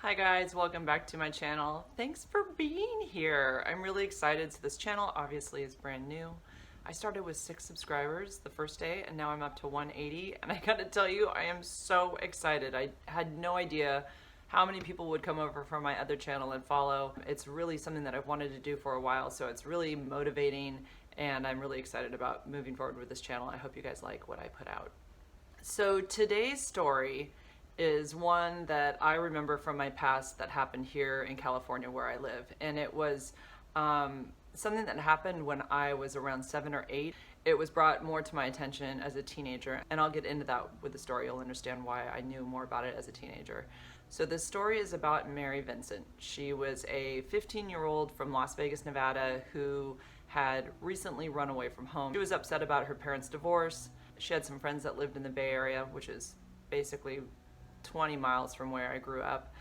Hi guys, welcome back to my channel. Thanks for being here. I'm really excited. So this channel obviously is brand new. I started with 6 subscribers the first day and now I'm up to 180, and I gotta tell you, I am so excited. I had no idea how many people would come over from my other channel and follow. It's really something that I've wanted to do for a while, so it's really motivating and I'm really excited about moving forward with this channel. I hope you guys like what I put out. So today's story is one that I remember from my past that happened here in California where I live. And it was something that happened when I was around 7 or 8. It was brought more to my attention as a teenager, and I'll get into that with the story. You'll understand why I knew more about it as a teenager. So this story is about Mary Vincent. She was a 15-year-old from Las Vegas, Nevada, who had recently run away from home. She was upset about her parents' divorce. She had some friends that lived in the Bay Area, which is basically 20 miles from where I grew up,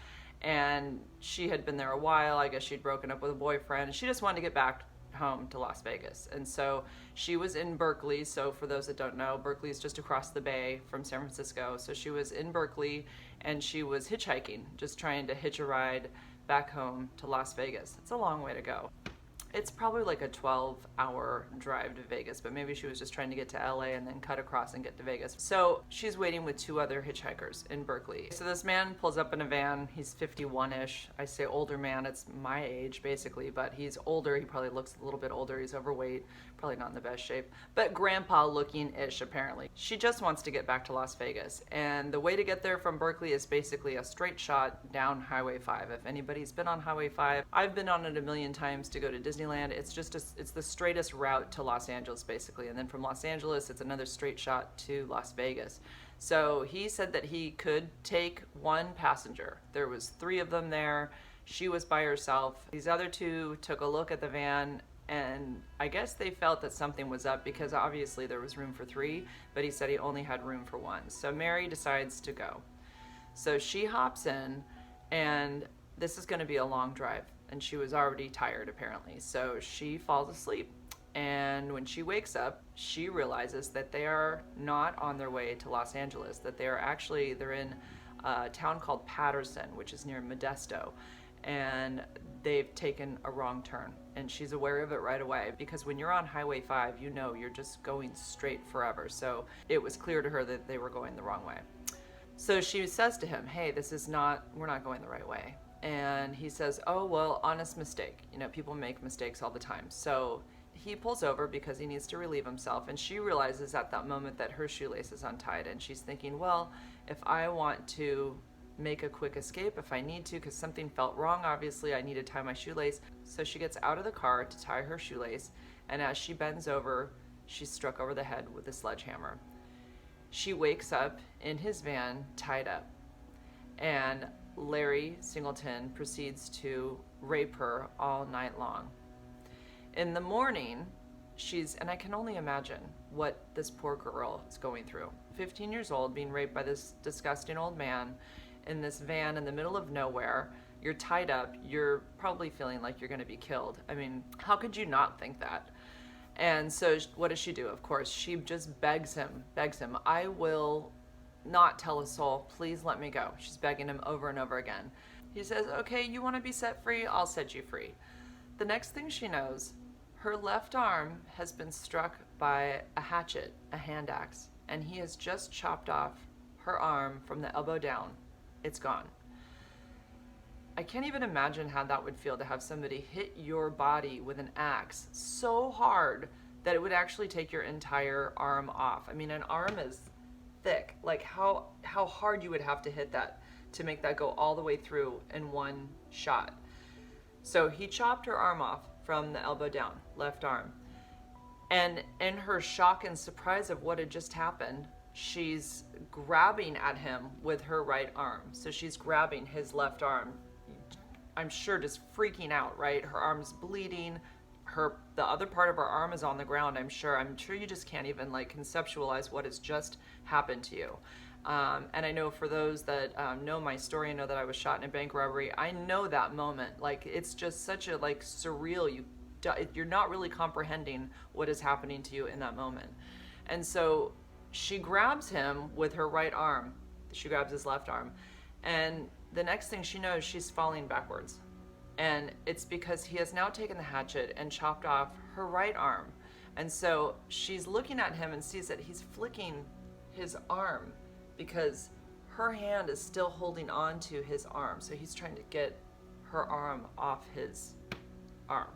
and she had been there a while. I guess she'd broken up with a boyfriend. She just wanted to get back home to Las Vegas, and so she was in Berkeley. So for those that don't know, Berkeley is just across the bay from San Francisco. So she was in Berkeley and she was hitchhiking, just trying to hitch a ride back home to Las Vegas. It's a long way to go. It's probably like a 12-hour drive to Vegas, but maybe she was just trying to get to LA and then cut across and get to Vegas. So she's waiting with 2 other hitchhikers in Berkeley. So this man pulls up in a van. He's 51-ish. I say older man, it's my age basically, but he's older. He probably looks a little bit older. He's overweight, probably not in the best shape, but grandpa looking-ish apparently. She just wants to get back to Las Vegas, and the way to get there from Berkeley is basically a straight shot down Highway 5. If anybody's been on Highway 5, I've been on it a million times to go to Disneyland. It's just it's the straightest route to Los Angeles basically, and then from Los Angeles it's another straight shot to Las Vegas. So he said that he could take 1 passenger. There was 3 of them there. She was by herself. These other 2 took a look at the van, and I guess they felt that something was up because obviously there was room for 3, but he said he only had room for 1. So Mary decides to go. So she hops in, and this is going to be a long drive, and she was already tired apparently. So she falls asleep, and when she wakes up, she realizes that they are not on their way to Los Angeles, that they're in a town called Patterson, which is near Modesto, and they've taken a wrong turn. And she's aware of it right away, because when you're on Highway 5, you know you're just going straight forever. So it was clear to her that they were going the wrong way. So she says to him, hey, we're not going the right way. And he says, oh, well, honest mistake. You know, people make mistakes all the time. So he pulls over because he needs to relieve himself. And she realizes at that moment that her shoelace is untied. And she's thinking, well, if I want to make a quick escape, if I need to, because something felt wrong, obviously I need to tie my shoelace. So she gets out of the car to tie her shoelace. And as she bends over, she's struck over the head with a sledgehammer. She wakes up in his van tied up. And Larry Singleton proceeds to rape her all night long. In the morning, and I can only imagine what this poor girl is going through. 15 years old, being raped by this disgusting old man in this van in the middle of nowhere. You're tied up, you're probably feeling like you're gonna be killed. I mean, how could you not think that? And so what does she do? Of course, she just begs him, I will not tell a soul, please let me go. She's begging him over and over again. He says, okay, you want to be set free? I'll set you free. The next thing she knows, her left arm has been struck by a hatchet, a hand axe, and he has just chopped off her arm from the elbow down. It's gone. I can't even imagine how that would feel to have somebody hit your body with an axe so hard that it would actually take your entire arm off. I mean, an arm is thick. Like how hard you would have to hit that to make that go all the way through in one shot. So he chopped her arm off from the elbow down, left arm. And in her shock and surprise of what had just happened, she's grabbing at him with her right arm. So she's grabbing his left arm. I'm sure just freaking out, right? Her arm's bleeding. The other part of her arm is on the ground. I'm sure you just can't even like conceptualize what has just happened to you. And I know for those that know my story and know that I was shot in a bank robbery, I know that moment. Like, it's just such a like surreal. You're not really comprehending what is happening to you in that moment. And so she grabs him with her right arm. She grabs his left arm, and the next thing she knows, she's falling backwards. And it's because he has now taken the hatchet and chopped off her right arm. And so she's looking at him and sees that he's flicking his arm because her hand is still holding on to his arm. So he's trying to get her arm off his arm.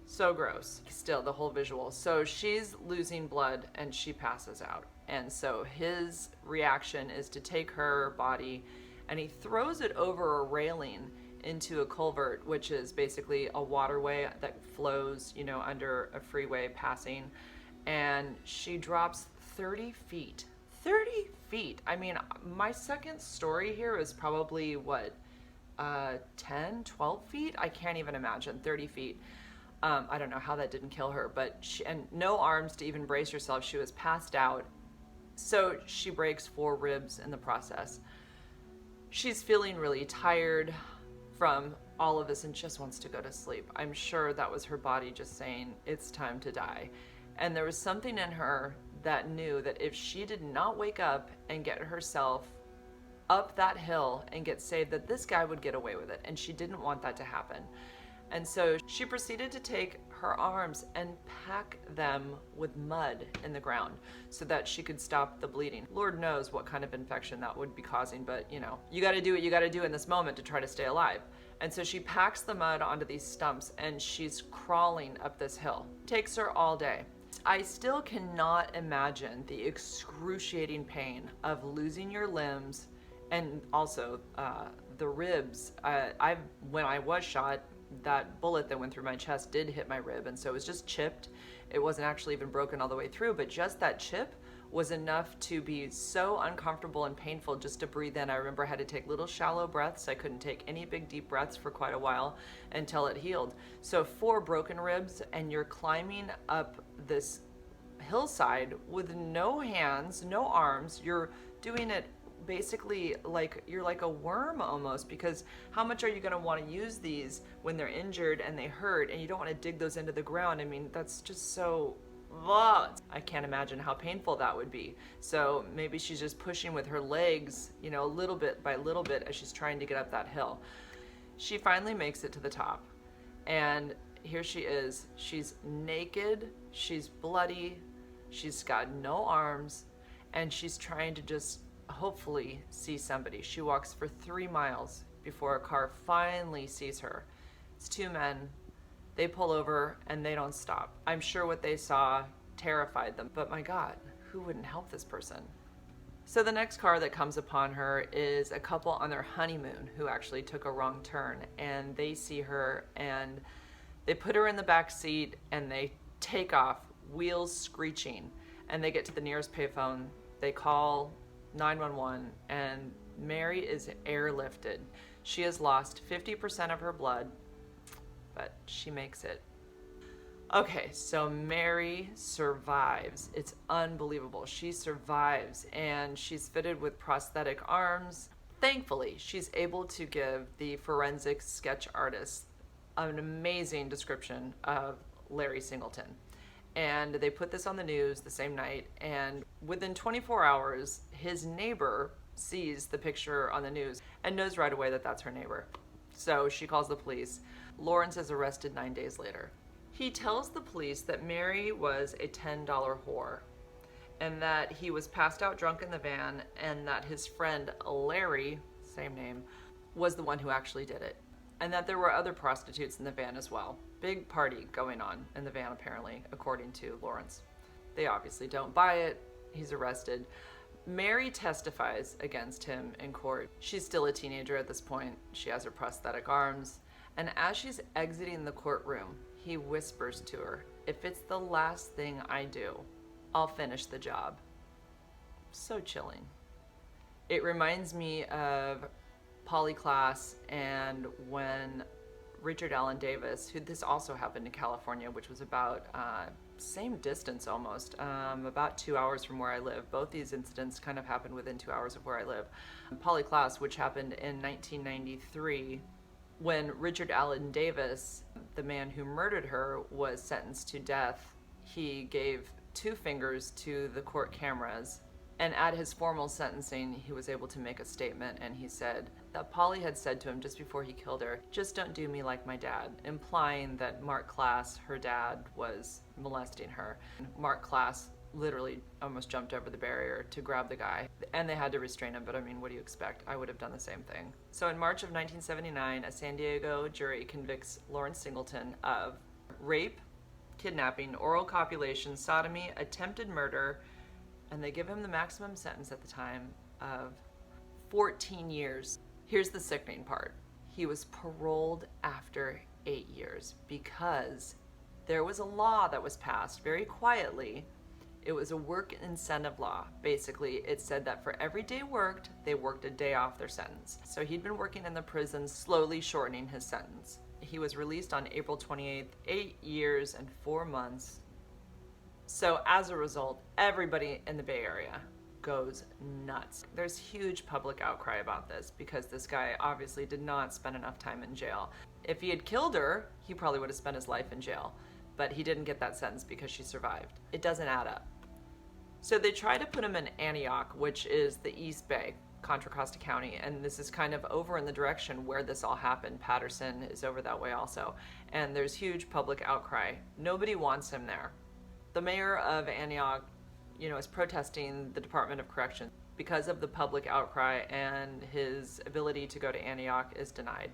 So gross. Still, the whole visual. So she's losing blood and she passes out. And so his reaction is to take her body and he throws it over a railing into a culvert, which is basically a waterway that flows, under a freeway passing. And she drops 30 feet. 30 feet. I mean, my second story here is probably 10, 12 feet? I can't even imagine. 30 feet. I don't know how that didn't kill her, but and no arms to even brace herself. She was passed out. So she breaks 4 ribs in the process. She's feeling really tired from all of this and just wants to go to sleep. I'm sure that was her body just saying, it's time to die. And there was something in her that knew that if she did not wake up and get herself up that hill and get saved, that this guy would get away with it. And she didn't want that to happen. And so she proceeded to take her arms and pack them with mud in the ground so that she could stop the bleeding. Lord knows what kind of infection that would be causing, but you got to do what you got to do in this moment to try to stay alive. And so she packs the mud onto these stumps and she's crawling up this hill. Takes her all day. I still cannot imagine the excruciating pain of losing your limbs and also the ribs. When I was shot, that bullet that went through my chest did hit my rib, and so it was just chipped. It wasn't actually even broken all the way through, but just that chip was enough to be so uncomfortable and painful just to breathe in. I remember I had to take little shallow breaths. I couldn't take any big deep breaths for quite a while until it healed. So 4 broken ribs and you're climbing up this hillside with no hands, no arms. You're doing it basically like you're like a worm almost, because how much are you going to want to use these when they're injured and they hurt and you don't want to dig those into the ground? I mean, that's just so I can't imagine how painful that would be. So maybe she's just pushing with her legs, little bit by little bit as she's trying to get up that hill. She finally makes it to the top, and here she is. She's naked, she's bloody, she's got no arms, and she's trying to just hopefully see somebody. She walks for 3 miles before a car finally sees her. It's 2 men. They pull over and they don't stop. I'm sure what they saw terrified them, but my God, who wouldn't help this person? So the next car that comes upon her is a couple on their honeymoon who actually took a wrong turn, and they see her and they put her in the back seat and they take off, wheels screeching, and they get to the nearest payphone. They call 911 and Mary is airlifted. She has lost 50% of her blood, but she makes it. Okay, so Mary survives. It's unbelievable. She survives and she's fitted with prosthetic arms. Thankfully, she's able to give the forensic sketch artist an amazing description of Larry Singleton. And they put this on the news the same night, and within 24 hours, his neighbor sees the picture on the news and knows right away that that's her neighbor. So she calls the police. Lawrence is arrested 9 days later. He tells the police that Mary was a $10 whore and that he was passed out drunk in the van and that his friend Larry, same name, was the one who actually did it. And that there were other prostitutes in the van as well. Big party going on in the van, apparently, according to Lawrence. They obviously don't buy it. He's arrested. Mary testifies against him in court. She's still a teenager at this point. She has her prosthetic arms. And as she's exiting the courtroom, he whispers to her, "If it's the last thing I do, I'll finish the job." So chilling. It reminds me of Polyclass and when Richard Allen Davis, who this also happened in California, which was about same distance almost, about 2 hours from where I live. Both these incidents kind of happened within 2 hours of where I live. Polyclass, which happened in 1993, when Richard Allen Davis, the man who murdered her, was sentenced to death, he gave 2 fingers to the court cameras. And at his formal sentencing, he was able to make a statement, and he said, that Polly had said to him just before he killed her, "Just don't do me like my dad," implying that Mark Klass, her dad, was molesting her. Mark Klass literally almost jumped over the barrier to grab the guy, and they had to restrain him, but I mean, what do you expect? I would have done the same thing. So in March of 1979, a San Diego jury convicts Lawrence Singleton of rape, kidnapping, oral copulation, sodomy, attempted murder, and they give him the maximum sentence at the time of 14 years. Here's the sickening part. He was paroled after 8 years because there was a law that was passed very quietly. It was a work incentive law. Basically, it said that for every day worked, they worked a day off their sentence. So he'd been working in the prison, slowly shortening his sentence. He was released on April 28th, 8 years and 4 months. So as a result, everybody in the Bay Area goes nuts. There's huge public outcry about this because this guy obviously did not spend enough time in jail. If he had killed her, he probably would have spent his life in jail, but he didn't get that sentence because she survived. It doesn't add up. So they try to put him in Antioch, which is the East Bay, Contra Costa County, and this is kind of over in the direction where this all happened. Patterson is over that way also, and there's huge public outcry. Nobody wants him there. The mayor of Antioch, is protesting the Department of Corrections because of the public outcry, and his ability to go to Antioch is denied.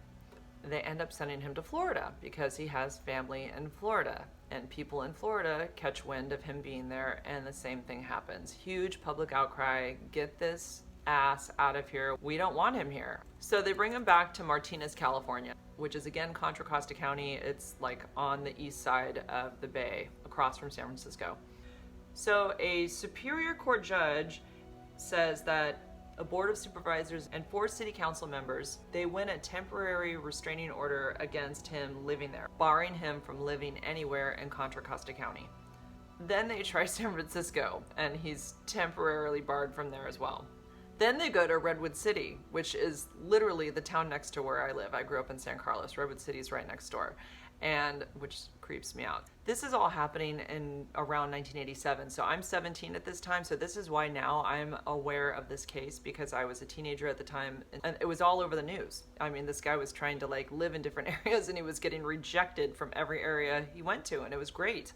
They end up sending him to Florida because he has family in Florida, and people in Florida catch wind of him being there, and the same thing happens. Huge public outcry. Get this ass out of here. We don't want him here. So they bring him back to Martinez, California, which is again Contra Costa County. It's like on the east side of the bay, across from San Francisco. So a Superior Court judge says that a board of supervisors and 4 city council members, they win a temporary restraining order against him living there, barring him from living anywhere in Contra Costa County. Then they try San Francisco, and he's temporarily barred from there as well. Then they go to Redwood City, which is literally the town next to where I live. I grew up in San Carlos. Redwood City is right next door, and which creeps me out. This is all happening in around 1987, so I'm 17 at this time, so this is why now I'm aware of this case, because I was a teenager at the time, and it was all over the news. I mean, this guy was trying to live in different areas, and he was getting rejected from every area he went to, and it was great.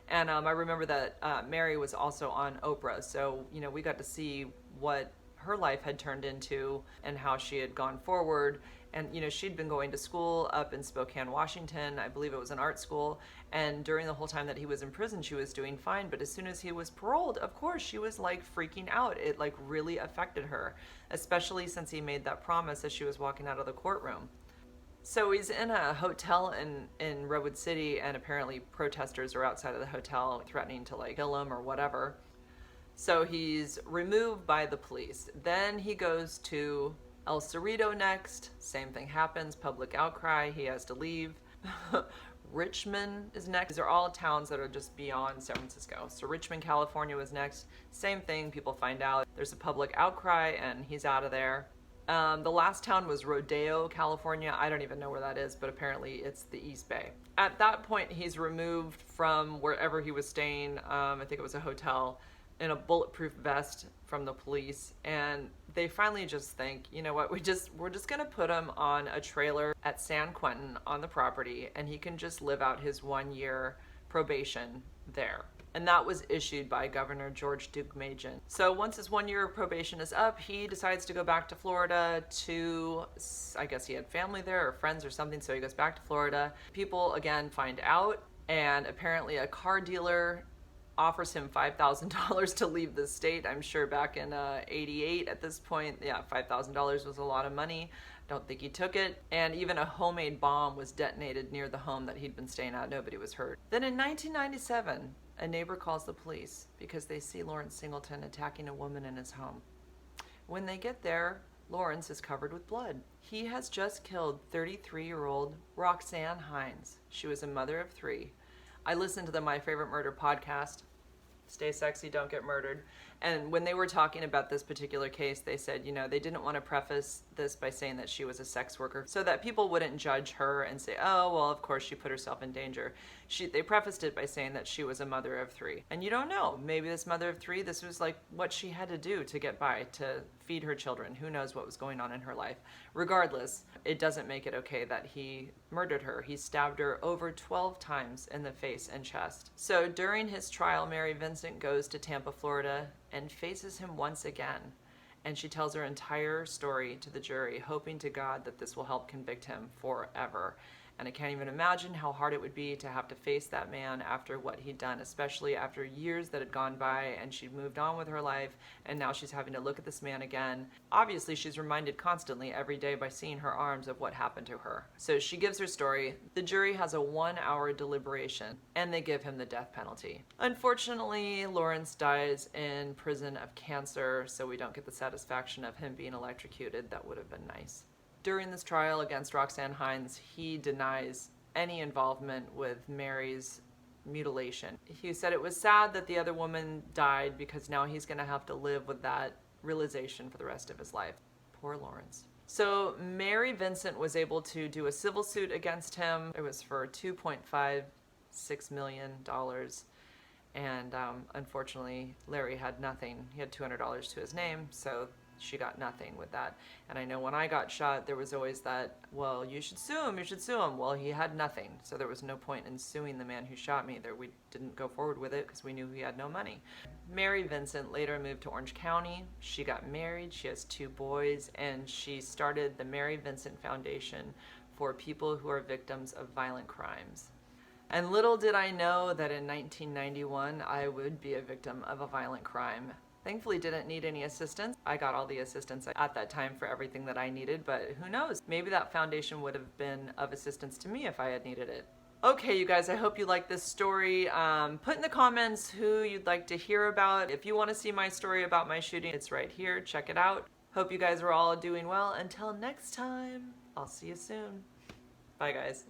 And I remember that Mary was also on Oprah, so we got to see what her life had turned into and how she had gone forward. And she'd been going to school up in Spokane, Washington. I believe it was an art school, and during the whole time that he was in prison, she was doing fine. But as soon as he was paroled, of course she was freaking out. It really affected her, especially since he made that promise as she was walking out of the courtroom. So he's in a hotel in Redwood City, and apparently protesters are outside of the hotel threatening to kill him or whatever. So he's removed by the police. Then he goes to El Cerrito next. Same thing happens, public outcry, he has to leave. Richmond is next. These are all towns that are just beyond San Francisco. So Richmond, California was next. Same thing, people find out. There's a public outcry and he's out of there. The last town was Rodeo, California. I don't even know where that is, but apparently it's the East Bay. At that point, he's removed from wherever he was staying. I think it was a hotel, in a bulletproof vest from the police, and they finally just think, you know what, we're just gonna put him on a trailer at San Quentin on the property, and he can just live out his 1-year probation there. And that was issued by Governor George Deukmejian. So once his 1-year probation is up, he decides to go back to Florida to, I guess he had family there or friends or something, so he goes back to Florida. People again find out, and apparently a car dealer offers him $5,000 to leave the state. I'm sure back in 88 at this point, yeah, $5,000 was a lot of money. Don't think he took it. And even a homemade bomb was detonated near the home that he'd been staying at. Nobody was hurt. Then in 1997, a neighbor calls the police because they see Lawrence Singleton attacking a woman in his home. When they get there, Lawrence is covered with blood. He has just killed 33-year-old Roxanne Hines. She was a mother of 3. I listened to the My Favorite Murder podcast, Stay Sexy, Don't Get Murdered, And when they were talking about this particular case, they said, you know, they didn't want to preface this by saying that she was a sex worker so that people wouldn't judge her and say, oh, well, of course she put herself in danger. They prefaced it by saying that she was a mother of 3. And you don't know, maybe this mother of 3, this was like what she had to do to get by, to feed her children. Who knows what was going on in her life. Regardless, it doesn't make it okay that he murdered her. He stabbed her over 12 times in the face and chest. So during his trial, Mary Vincent goes to Tampa, Florida, and faces him once again. And she tells her entire story to the jury, hoping to God that this will help convict him forever. And I can't even imagine how hard it would be to have to face that man after what he'd done, especially after years that had gone by and she'd moved on with her life, and now she's having to look at this man again. Obviously, she's reminded constantly every day by seeing her arms of what happened to her. So she gives her story. The jury has a 1-hour deliberation, and they give him the death penalty. Unfortunately, Lawrence dies in prison of cancer, so we don't get the satisfaction of him being electrocuted. That would have been nice. During this trial against Roxanne Hines, he denies any involvement with Mary's mutilation. He said it was sad that the other woman died because now he's going to have to live with that realization for the rest of his life. Poor Lawrence. So Mary Vincent was able to do a civil suit against him. It was for $2.56 million. And unfortunately, Larry had nothing. He had $200 to his name, so she got nothing with that. And I know when I got shot, there was always that, well, you should sue him, you should sue him. Well, he had nothing, so there was no point in suing the man who shot me. We didn't go forward with it because we knew he had no money. Mary Vincent later moved to Orange County. She got married, she has 2 boys, and she started the Mary Vincent Foundation for people who are victims of violent crimes. And little did I know that in 1991, I would be a victim of a violent crime. Thankfully, didn't need any assistance. I got all the assistance at that time for everything that I needed, but who knows? Maybe that foundation would have been of assistance to me if I had needed it. Okay, you guys, I hope you liked this story. Put in the comments who you'd like to hear about. If you want to see my story about my shooting, it's right here. Check it out. Hope you guys are all doing well. Until next time, I'll see you soon. Bye, guys.